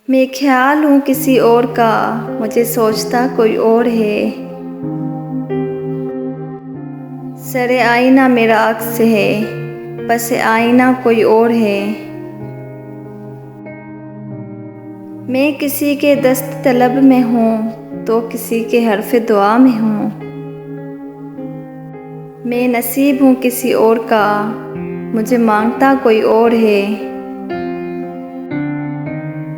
मैं ख्याल हूँ किसी और का, मुझे सोचता कोई और है। सरे आईना मेरा अक्स है, बस आईना कोई और है। मैं किसी के दस्त तलब में हूँ तो किसी के हरफ दुआ में हूँ। मैं नसीब हूँ किसी और का, मुझे मांगता कोई और है।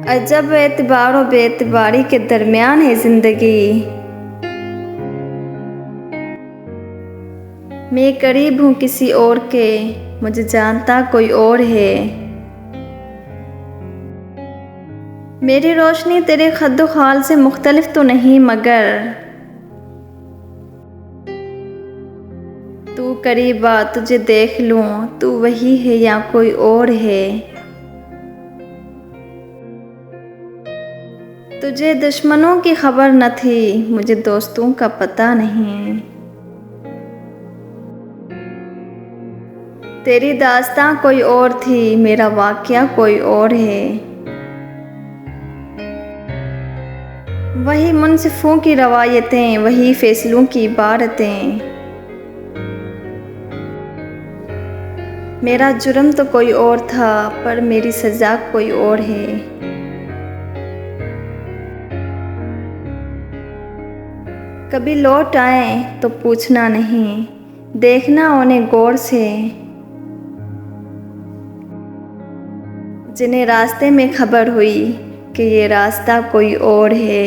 अजब एतबार व बेएतबारी के दरमियान है ज़िंदगी। मैं करीब हूँ किसी और के, मुझे जानता कोई और है। मेरी रोशनी तेरे खद्दो खाल से मुख्तलिफ तो नहीं, मगर तू करीब आ, तुझे देख लूँ, तू वही है या कोई और है। तुझे दुश्मनों की खबर न थी, मुझे दोस्तों का पता नहीं। तेरी दास्तां कोई और थी, मेरा वाक़या कोई और है। वही मुनसिफों की रवायतें, वही फैसलों की इबारतें। मेरा जुर्म तो कोई और था, पर मेरी सज़ा कोई और है। कभी लौट आए तो पूछना नहीं, देखना उन्हें गौर से। जिन्हें रास्ते में खबर हुई कि ये रास्ता कोई और है।